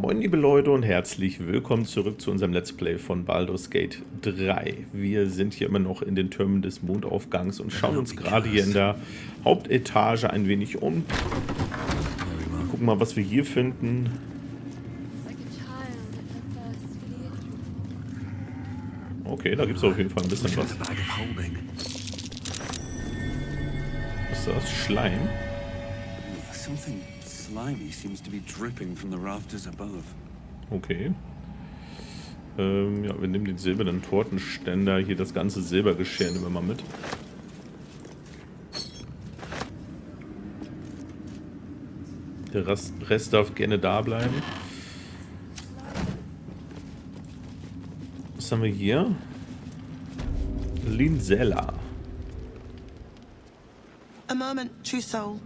Moin liebe Leute und herzlich willkommen zurück zu unserem Let's Play von Baldurs Gate 3. Wir sind hier immer noch in den Türmen des Mondaufgangs und schauen uns gerade hier in der Hauptetage ein wenig um. Gucken mal, was wir hier finden. Okay, da gibt es auf jeden Fall ein bisschen was. Was ist das? Schleim? Okay. Ja, wir nehmen den silbernen Tortenständer. Hier das ganze Silbergeschirr nehmen wir mal mit. Der Rest darf gerne da bleiben. Was haben wir hier? Linsella. A moment, true soul.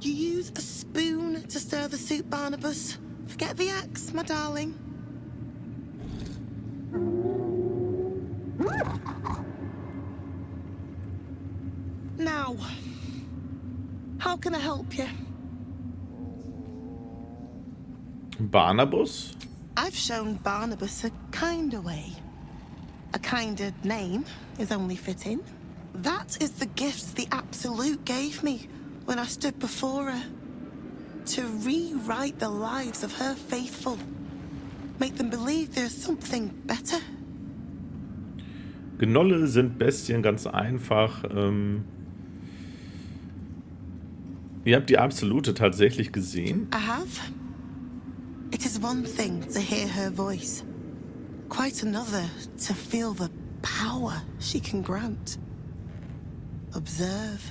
You use a spoon to stir the soup, Barnabas. Forget the axe, my darling. Now, how can I help you? Barnabas? I've shown Barnabas a kinder way. A kinder name is only fitting. That is the gift the Absolute gave me when I stood before her. To rewrite the lives of her faithful. Make them believe there's something better. Gnolle sind Bestien, ganz einfach. Ihr habt die Absolute tatsächlich gesehen? I have. It is one thing to hear her voice. Quite another to feel the power she can grant. Observe.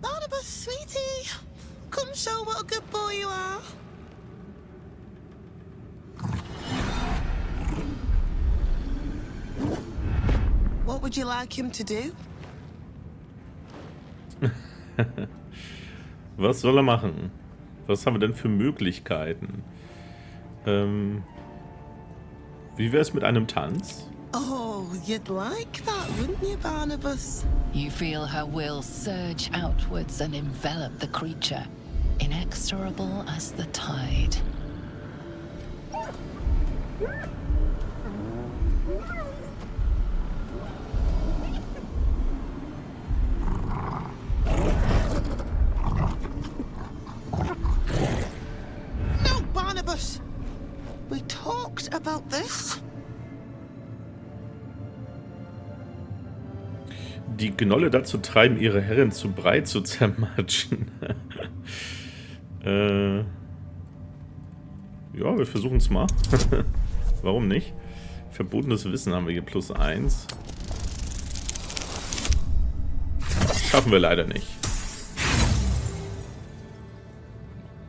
Barnabas, sweetie, come show what a good boy you are. What would you like him to do? Was soll er machen? Was haben wir denn für Möglichkeiten? Wie wäre es mit einem Tanz? Oh, you'd like that, wouldn't you, Barnabas? You feel her will surge outwards and envelop the creature, inexorable as the tide. No, Barnabas! We talked about this. Die Gnolle dazu treiben, ihre Herrin zu Brei zu zermatschen. Ja, wir versuchen es mal. Warum nicht? Verbotenes Wissen haben wir hier +1. Schaffen wir leider nicht.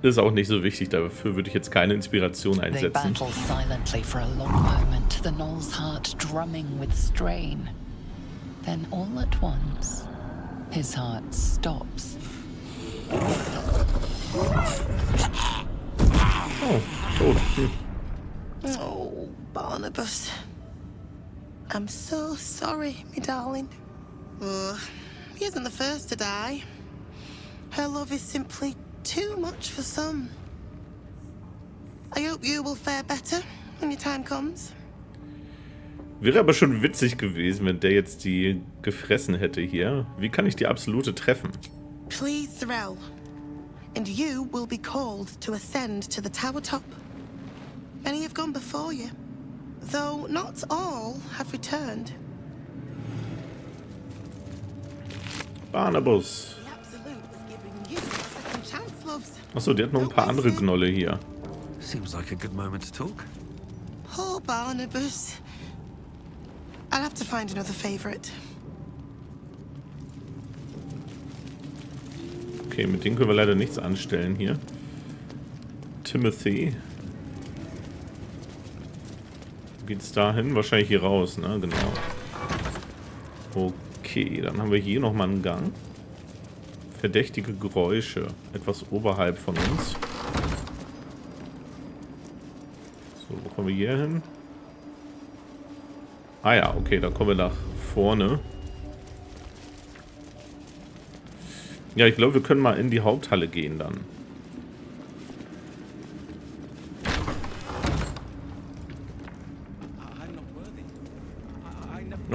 Ist auch nicht so wichtig, dafür würde ich jetzt keine Inspiration They einsetzen. battle silently for a long moment, the gnoll's heart drumming with strain. Then all at once, his heart stops. Oh, tot. Oh, Barnabas. I'm so sorry, me darling. He isn't the first to die. Her love is simply too much for some. I hope you will fare better when your time comes. Wäre aber schon witzig gewesen, wenn der jetzt die gefressen hätte hier. Wie kann ich die Absolute treffen? Please, Sorrel. And you will be called to ascend to the tower top. Many have gone before you, though not all have returned. Barnabas. The Absolute is giving you a second chance, loves. Achso, die hat noch ein paar andere Gnolle hier. Seems like a good moment to talk. Poor Barnabas. I'll have to find another favorite. Okay, mit denen können wir leider nichts anstellen hier. Timothy. Geht's dahin? Wahrscheinlich hier raus, ne? Genau. Okay, dann haben wir hier nochmal einen Gang. Verdächtige Geräusche. Etwas oberhalb von uns. So, wo kommen wir hier hin? Ah ja, okay, da kommen wir nach vorne. Ja, ich glaube, wir können mal in die Haupthalle gehen dann.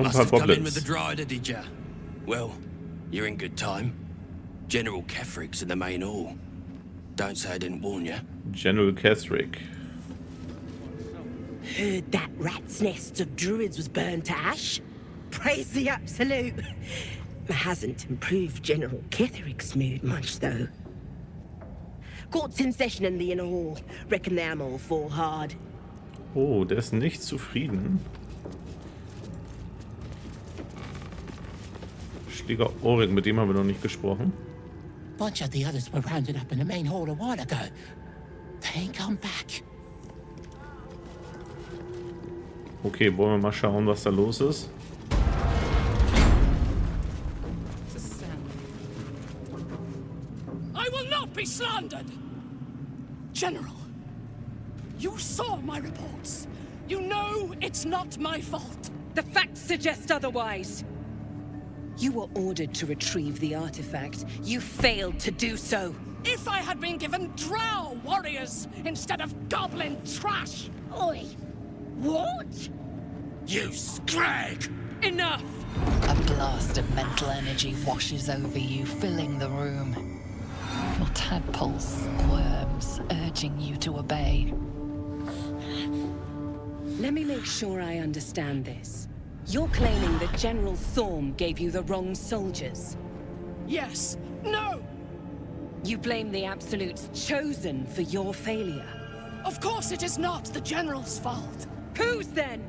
Und ein Must paar have come in with the Goblins. Drider, did ya? Well, you're in good time. General Kefric's in the main hall. Don't say I didn't warn you. General Kethric. Heard that rat's nest of druids was burned to ash. Praise the absolute. Hasn't improved General Ketheric's mood much, though. Court's in session in the inner hall. Reckon them all fall hard. Oh, der ist nicht zufrieden. Schläger Ohrring, mit dem haben wir noch nicht gesprochen. Bunch of the others were rounded up in the main hall a while ago. They ain't come back. Okay, wollen wir mal schauen, was da los ist? I will not be slandered! General, you saw my reports. You know it's not my fault. The facts suggest otherwise. You were ordered to retrieve the artifact. You failed to do so. If I had been given drow warriors instead of goblin trash! Oi! What? You scrag! Enough! A blast of mental energy washes over you, filling the room. Your tadpole squirms, urging you to obey. Let me make sure I understand this. You're claiming that General Thorm gave you the wrong soldiers. Yes. No! You blame the Absolute's chosen for your failure. Of course it is not the General's fault. Whose then?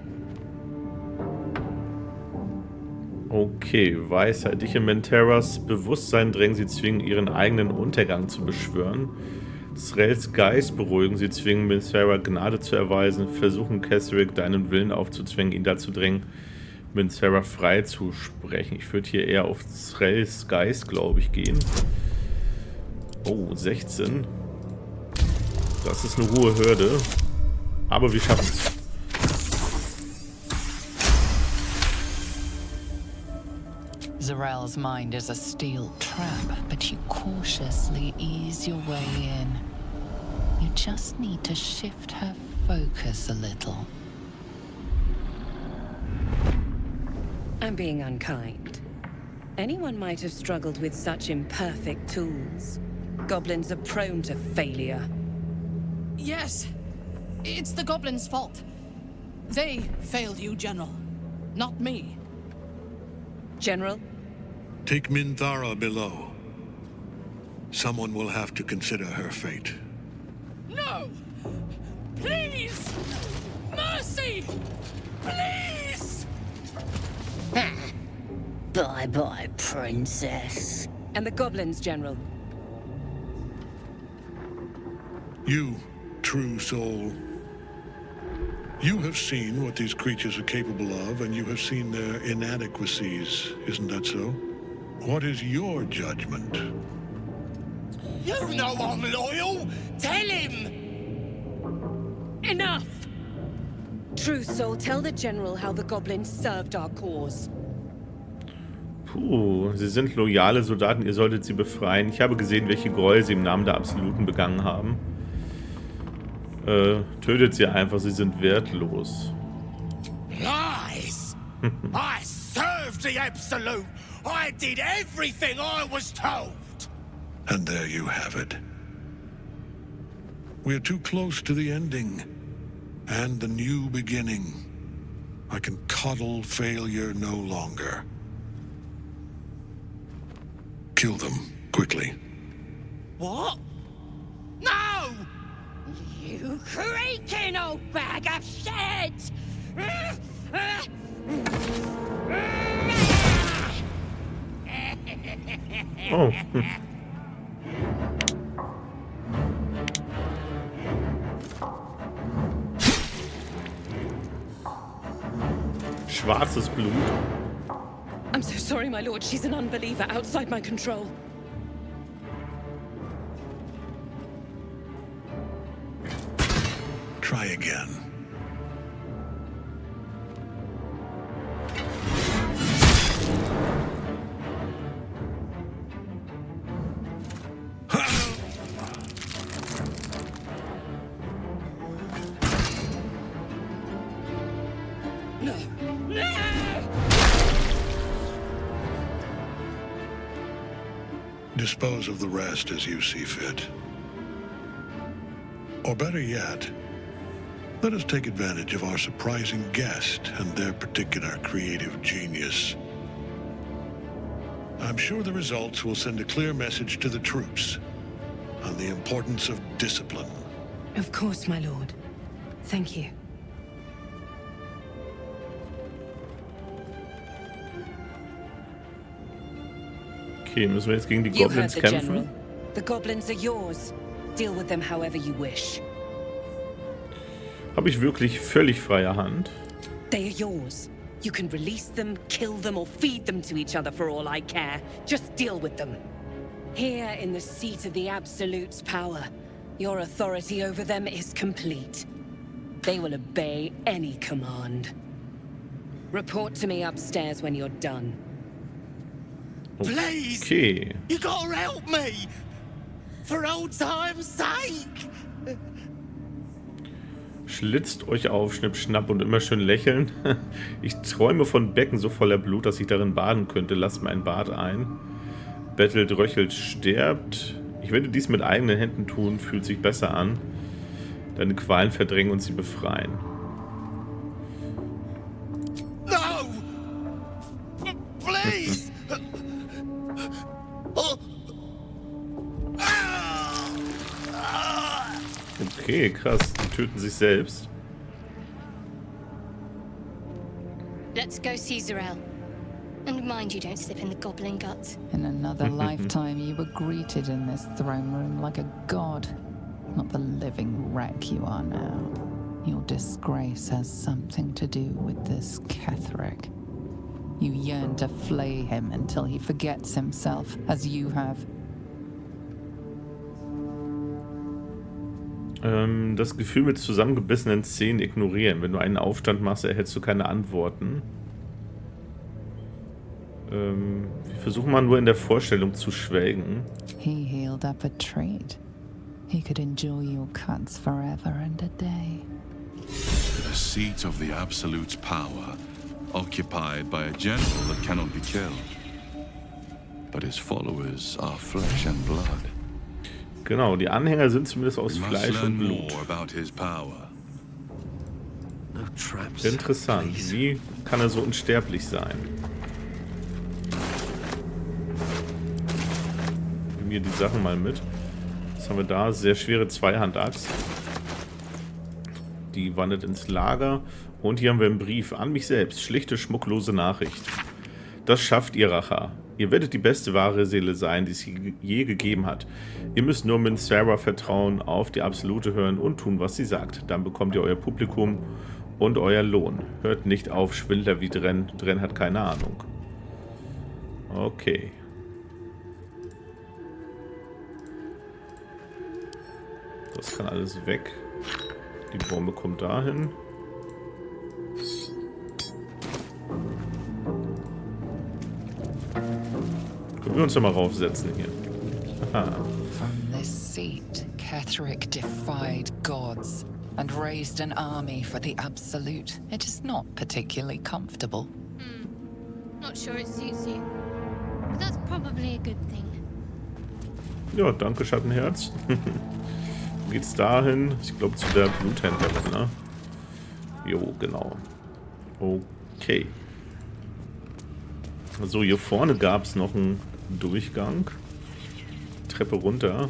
Okay, Weisheit. Dich in Menteras Bewusstsein drängen, sie zwingen, ihren eigenen Untergang zu beschwören. Zrels Geist beruhigen, sie zwingen, Mentera Gnade zu erweisen, versuchen Ketheric deinen Willen aufzuzwingen, ihn dazu drängen, Mentera frei zu sprechen. Ich würde hier eher auf Zrels Geist, glaube ich, gehen. Oh, 16. Das ist eine hohe Hürde. Aber wir schaffen es. Zerel's mind is a steel trap, but you cautiously ease your way in. You just need to shift her focus a little. I'm being unkind. Anyone might have struggled with such imperfect tools. Goblins are prone to failure. Yes. It's the goblins' fault. They failed you, General. Not me. General? Take Minthara below. Someone will have to consider her fate. No! Please! Mercy! Please! Bye-bye, princess. And the goblins, General? You, true soul. You have seen what these creatures are capable of, and you have seen their inadequacies. Isn't that so? What is your judgment? You know I'm loyal! Tell him! Enough! True soul, tell the General how the goblins served our cause. Puh, sie sind loyale Soldaten, ihr solltet sie befreien. Ich habe gesehen, welche Gräuel sie im Namen der Absoluten begangen haben. Tötet sie einfach, sie sind wertlos. Lies! I served the Absolute! I did everything I was told! And there you have it. We're too close to the ending. And the new beginning. I can coddle failure no longer. Kill them, quickly. What? No! You creaking old bag of shit! Oh. Schwarzes Blut. I'm so sorry, my lord. She's an unbeliever outside my control. Try again. dispose of the rest as you see fit. Or better yet, let us take advantage of our surprising guest and their particular creative genius. I'm sure the results will send a clear message to the troops on the importance of discipline. Of course, my lord. Thank you. Okay, müssen wir jetzt gegen die You Goblins heard the kämpfen? general. The goblins are yours. Deal with them however you wish. Habe ich wirklich völlig freie Hand? They are yours. You can release them, kill them, or feed them to each other for all I care. Just deal with them. Here in the seat of the Absolute's power, your authority over them is complete. They will obey any command. Report to me upstairs when you're done. Please! Okay. You gotta help me! For old time's sake! Schlitzt euch auf, schnipp, schnapp und immer schön lächeln. Ich träume von Becken so voller Blut, dass ich darin baden könnte. Lasst mir ein Bad ein. Bettelt, röchelt, stirbt. Ich werde dies mit eigenen Händen tun, fühlt sich besser an. Deine Qualen verdrängen und sie befreien. No! Please! Okay, krass. Die töten sich selbst. Let's go see Zarel. And mind you don't slip in the goblin gut. In another lifetime, you were greeted in this throne room like a god, not the living wreck you are now. Your disgrace has something to do with this Ketheric. You yearn to flay him until he forgets himself, as you have. Das Gefühl mit zusammengebissenen Zähnen ignorieren. Wenn du einen Aufstand machst, erhältst du keine Antworten. Wir versuchen mal nur in der Vorstellung zu schwelgen. He healed up a trait. He could endure your cuts forever and a day. The seat of the Absolute's power, occupied by a general that cannot be killed. But his followers are flesh and blood. Genau, die Anhänger sind zumindest aus Fleisch und Blut. Interessant. Wie kann er so unsterblich sein? Nehmen wir die Sachen mal mit. Was haben wir da? Sehr schwere Zweihandaxt. Die wandert ins Lager. Und hier haben wir einen Brief an mich selbst. Schlichte, schmucklose Nachricht. Das schafft ihr, Racher. Ihr werdet die beste wahre Seele sein, die es je gegeben hat. Ihr müsst nur mit Sarah vertrauen, auf die Absolute hören und tun, was sie sagt. Dann bekommt ihr euer Publikum und euer Lohn. Hört nicht auf, Schwindler wie Dren. Dren hat keine Ahnung. Okay. Das kann alles weg. Die Bombe kommt dahin. Können wir uns ja mal raufsetzen hier. Aha. From this seat, Ketheric defied gods and raised an army for the Absolute. It is not particularly comfortable. Not sure it suits you. But that's probably a good thing. Ja, danke, Schattenherz. Wo geht's dahin? Ich glaube zu der Bluthändlerin, ne? Jo, genau. Okay. So, hier vorne gab es noch einen Durchgang. Treppe runter.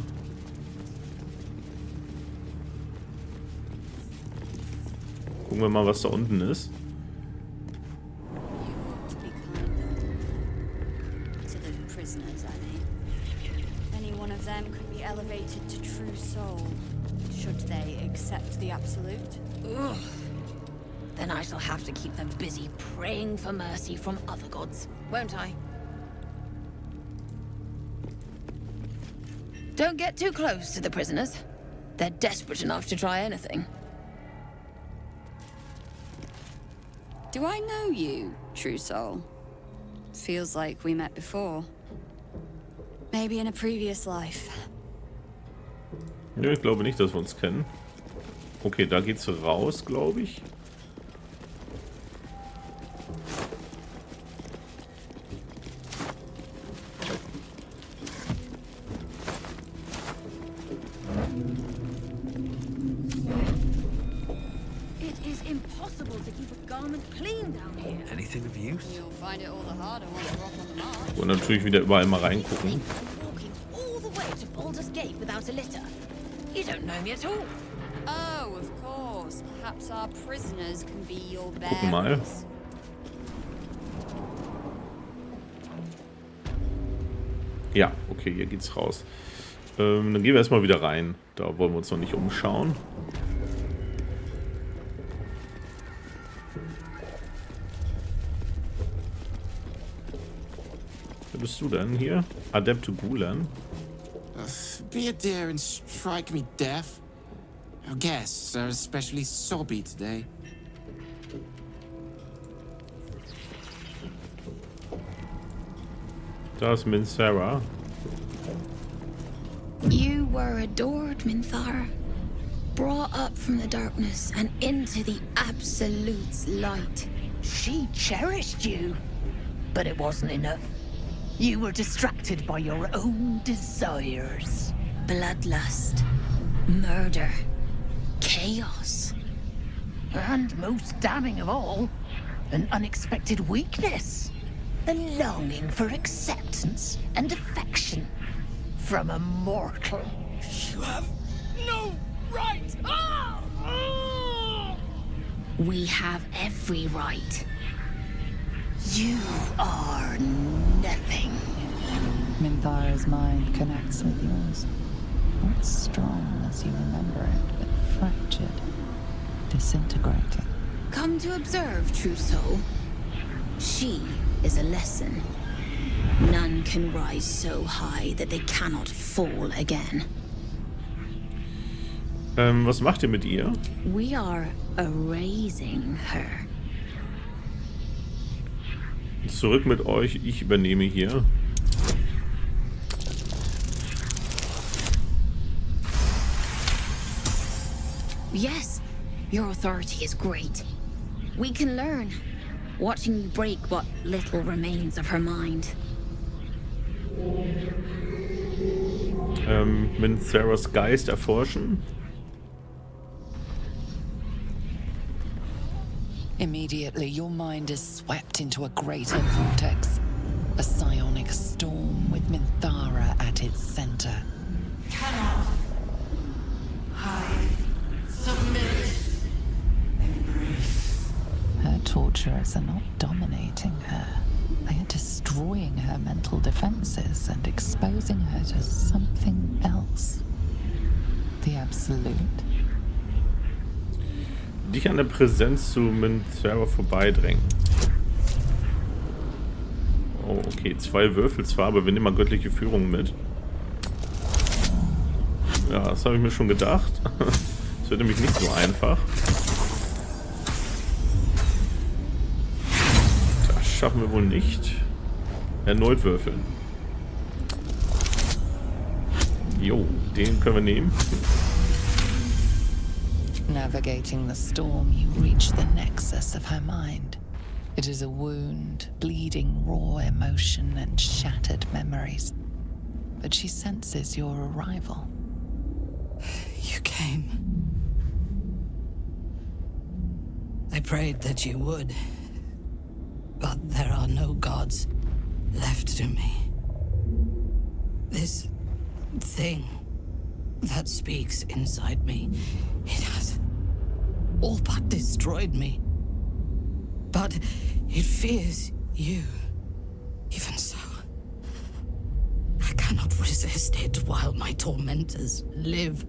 Gucken wir mal, was da unten ist. Then I shall have to keep them busy praying for mercy from other gods, won't I? Don't get too close to the prisoners. They're desperate enough to try anything. Do I know you, True Soul? Feels like we met before. Maybe in a previous life. Nö, ich glaube nicht, dass wir uns kennen. Okay, da geht's raus, glaube ich. It is impossible to keep a garment clean down here. Anything of use? You'll find it all the harder once you're off on the march. Und natürlich wieder überall mal reingucken. Walking all the way to Baldur's Gate without a litter. You don't know me at all. Oh, of course. Perhaps our prisoners can be your Gucken mal. bearers. Ja, okay, hier geht's raus. Dann gehen wir erstmal wieder rein. Da wollen wir uns noch nicht umschauen. Wer bist du denn hier? Adept Gulen? Be a dear and strike me deaf. Our guests are especially sobby today. Da ist Minthara. You were adored, Minthara. Brought up from the darkness and into the Absolute's light. She cherished you, but it wasn't enough. You were distracted by your own desires. Bloodlust, murder, chaos. And most damning of all, an unexpected weakness. A longing for acceptance and affection from a mortal. You have no right! Ah! Ah! We have every right. You are nothing. Minthara's mind connects with yours. Not strong as you remember it, but fractured, disintegrating. Come to observe, true soul. She is a lesson. None can rise so high that they cannot fall again. Was macht ihr mit ihr? We are erasing her. Zurück mit euch, ich übernehme hier. Yes, your authority is great. We can learn, watching you break what little remains of her mind. Minthara's Geist erforschen. Immediately, your mind is swept into a greater vortex. A psionic storm with Minthara at its center. Cannot hide, submit, embrace. Her torturers are not dominating her. They are destroying her mental defenses and exposing her to something else. The Absolute. Dich an der Präsenz zu Minthara vorbeidrängen. Oh, okay. 2 Würfel zwar, aber wir nehmen mal göttliche Führung mit. Ja, das habe ich mir schon gedacht. Das wird nämlich nicht so einfach. Das schaffen wir wohl nicht. Erneut würfeln. Jo, den können wir nehmen. Navigating the storm, you reach the nexus of her mind. It is a wound, bleeding raw emotion and shattered memories. But she senses your arrival. You came. I prayed that you would. But there are no gods left to me. This thing that speaks inside me, it has all but destroyed me. But it fears you. Even so, I cannot resist it while my tormentors live.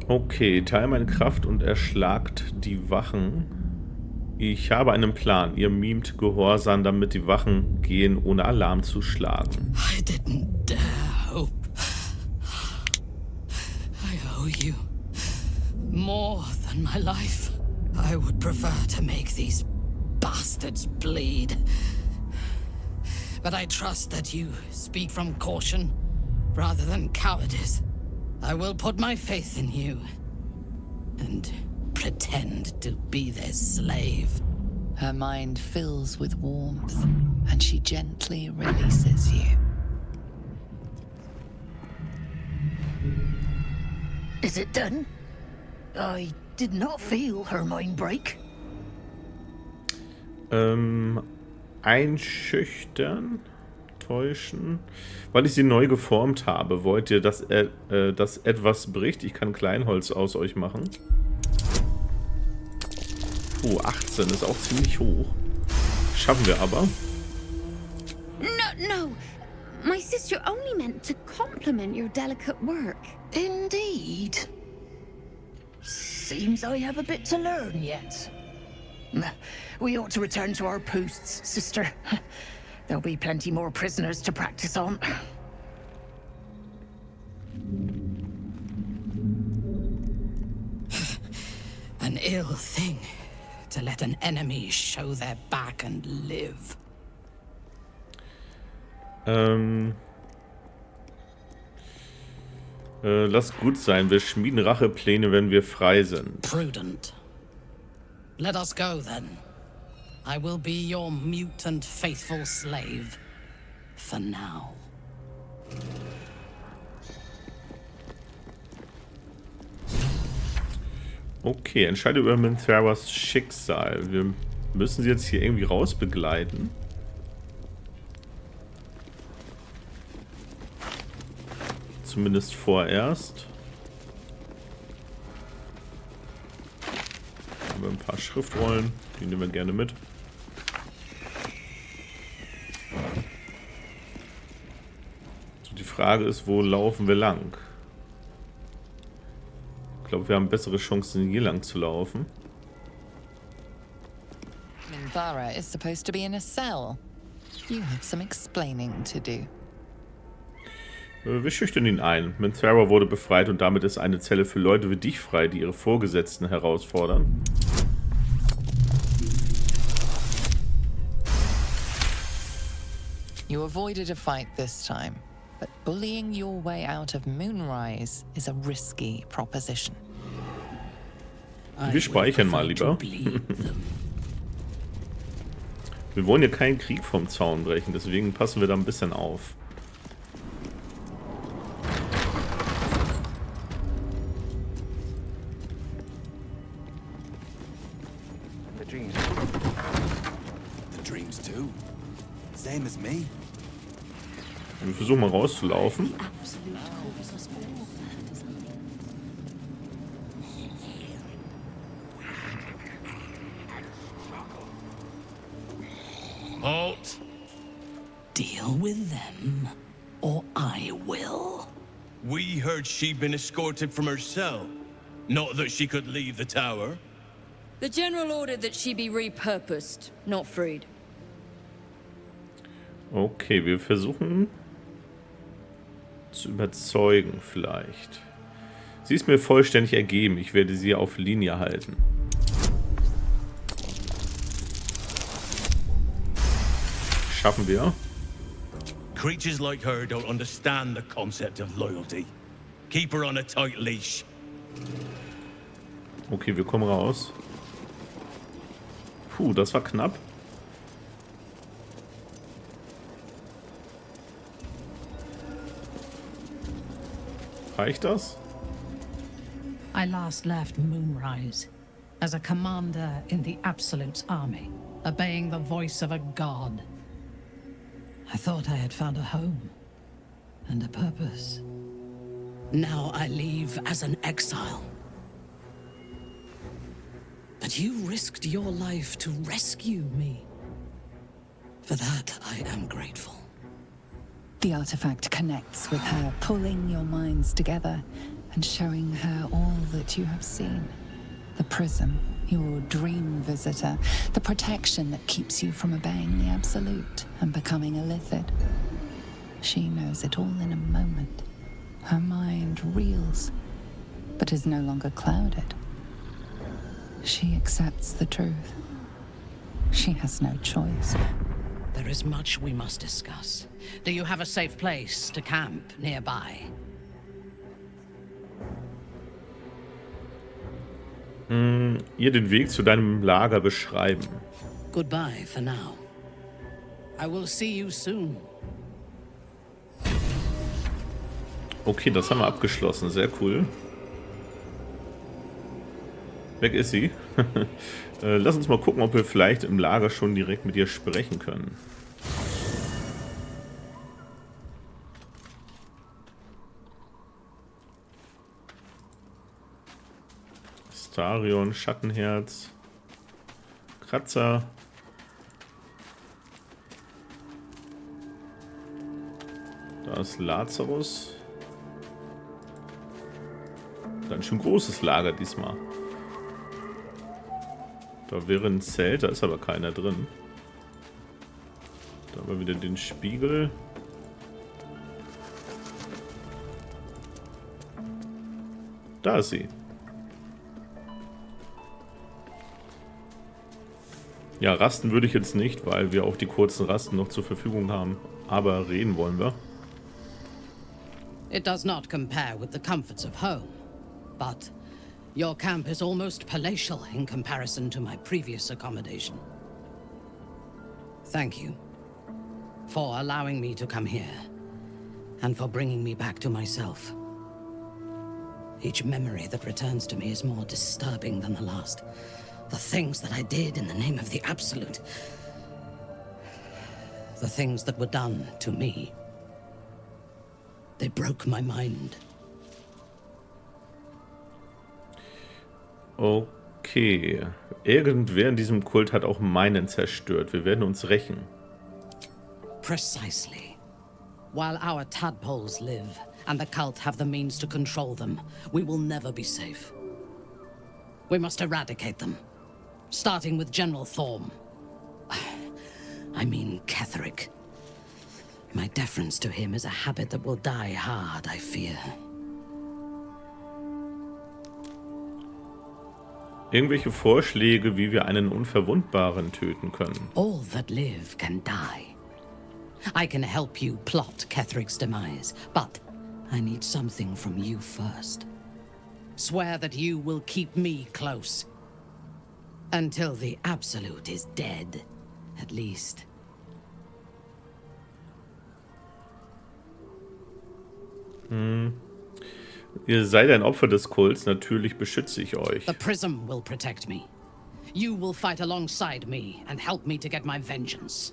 Okay, teile meine Kraft und erschlagt die Wachen. Ich habe einen Plan. Ihr mimt Gehorsam, damit die Wachen gehen, ohne Alarm zu schlagen. I didn't dare hope. I owe you more than my life. I would prefer to make these bastards bleed. But I trust that you speak from caution rather than cowardice. I will put my faith in you and pretend to be their slave. Her mind fills with warmth, and she gently releases you. Is it done? I did not feel her mind break. Einschüchtern, täuschen. Weil ich sie neu geformt habe, wollt ihr, dass etwas bricht? Ich kann Kleinholz aus euch machen. 18 ist auch ziemlich hoch. Schaffen wir aber. No. My sister only meant to compliment your delicate work. Indeed. Seems I have a bit to learn yet. We ought to return to our posts, sister. There'll be plenty more prisoners to practice on. An ill thing to let an enemy show their back and live. Lass gut sein. Wir schmieden Rachepläne, wenn wir frei sind. Prudent. Let us go then. I will be your mute and faithful slave. For now. Okay, entscheide über Minthras Schicksal. Wir müssen sie jetzt hier irgendwie rausbegleiten. Zumindest vorerst. Haben wir ein paar Schriftrollen, die nehmen wir gerne mit. So, die Frage ist, wo laufen wir lang? Ich glaube, wir haben bessere Chancen, hier lang zu laufen. Minthara is supposed to be in a cell. You have some explaining to do. Wir schüchtern ihn ein. Minthara wurde befreit und damit ist eine Zelle für Leute wie dich frei, die ihre Vorgesetzten herausfordern. You avoided a fight this time, but bullying your way out of Moonrise is a risky proposition. Wir speichern mal lieber. Wir wollen hier keinen Krieg vom Zaun brechen, deswegen passen wir da ein bisschen auf. Wir versuchen mal rauszulaufen. Halt! Deal with them, or I will. We heard she'd been escorted from her cell. Not that she could leave the tower. The General ordered that she be repurposed, not freed. Okay, wir versuchen zu überzeugen vielleicht. Sie ist mir vollständig ergeben. Ich werde sie auf Linie halten. Schaffen wir. Creatures like her don't understand the concept of loyalty. Keep her on a tight leash. Okay, wir kommen raus. Puh, das war knapp. Reicht das? I last left Moonrise as a commander in the Absolute's army, obeying the voice of a god. I thought I had found a home and a purpose. Now I leave as an exile. But you risked your life to rescue me. For that, I am grateful. The artifact connects with her, pulling your minds together and showing her all that you have seen. The prism, your dream visitor, the protection that keeps you from obeying the Absolute and becoming a Lithid. She knows it all in a moment. Her mind reels, but is no longer clouded. She accepts the truth. She has no choice. There is much we must discuss. Do you have a safe place to camp nearby? Ihr den Weg zu deinem Lager beschreiben. Goodbye for now. I will see you soon. Okay, das haben wir abgeschlossen. Sehr cool. Weg ist sie. Lass uns mal gucken, ob wir vielleicht im Lager schon direkt mit ihr sprechen können. Starion, Schattenherz, Kratzer. Da ist Lazarus. Ganz schön großes Lager diesmal. Da wäre ein Zelt, da ist aber keiner drin. Da haben wir wieder den Spiegel. Da ist sie. Ja, rasten würde ich jetzt nicht, weil wir auch die kurzen Rasten noch zur Verfügung haben. Aber reden wollen wir. It does not compare with the comforts of home, but your camp is almost palatial in comparison to my previous accommodation. Thank you for allowing me to come here and for bringing me back to myself. Each memory that returns to me is more disturbing than the last. The things that I did in the name of the Absolute. The things that were done to me. They broke my mind. Okay. Irgendwer in diesem Kult hat auch meinen zerstört. Wir werden uns rächen. Precisely. While our tadpoles live and the cult have the means to control them, we will never be safe. We must eradicate them. Starting with General Thorm. I mean Ketheric. My deference to him is a habit that will die hard, I fear. Irgendwelche Vorschläge, wie wir einen Unverwundbaren töten können. All that live can die. I can help you plot Ketheric's demise, but I need something from you first. Swear that you will keep me close. Until the Absolute is dead, at least. Ihr seid ein Opfer des Kults, natürlich beschütze ich euch. The prism will protect me. You will fight alongside me and help me to get my vengeance.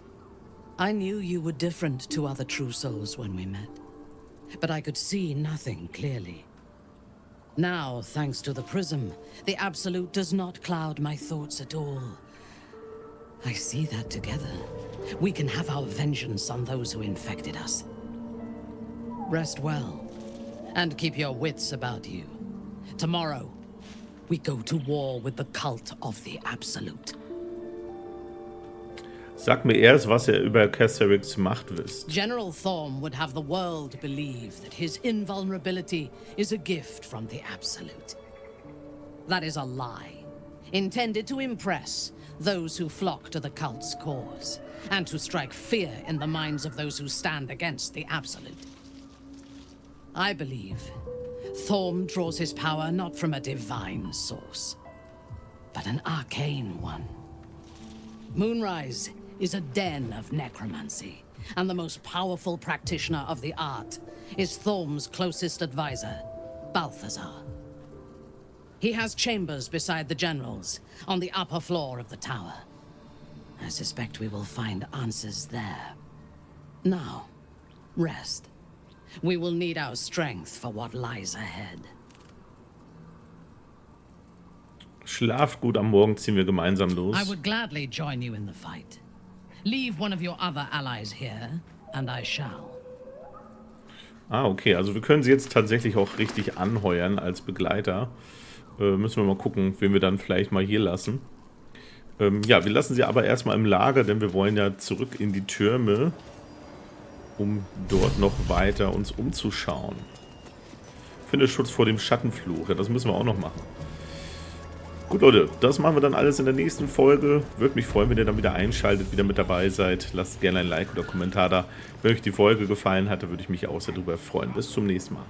I knew you were different to other true souls when we met, but I could see nothing clearly. Now, thanks to the prism, the Absolute does not cloud my thoughts at all. I see that together, we can have our vengeance on those who infected us. Rest well. And keep your wits about you. Tomorrow, we go to war with the cult of the Absolute. Sag mir erst, was ihr über Ketherics Macht wisst. General Thorm would have the world believe that his invulnerability is a gift from the Absolute. That is a lie, intended to impress those who flock to the cult's cause, and to strike fear in the minds of those who stand against the Absolute. I believe Thorm draws his power not from a divine source, but an arcane one. Moonrise is a den of necromancy, and the most powerful practitioner of the art is Thorm's closest advisor, Balthazar. He has chambers beside the generals, on the upper floor of the tower. I suspect we will find answers there. Now, rest. We will need our strength for what lies ahead. Schlaft gut, am Morgen ziehen wir gemeinsam los. I would gladly join you in the fight. Leave one of your other allies here, and I shall. Ah, okay, also wir können sie jetzt tatsächlich auch richtig anheuern als Begleiter. Müssen wir mal gucken, wen wir dann vielleicht mal hier lassen. Ja, wir lassen sie aber erstmal im Lager, denn wir wollen ja zurück in die Türme, um dort noch weiter uns umzuschauen. Finde Schutz vor dem Schattenfluch. Ja, das müssen wir auch noch machen. Gut, Leute, das machen wir dann alles in der nächsten Folge. Würde mich freuen, wenn ihr dann wieder einschaltet, wieder mit dabei seid. Lasst gerne ein Like oder Kommentar da. Wenn euch die Folge gefallen hatte, würde ich mich auch sehr darüber freuen. Bis zum nächsten Mal.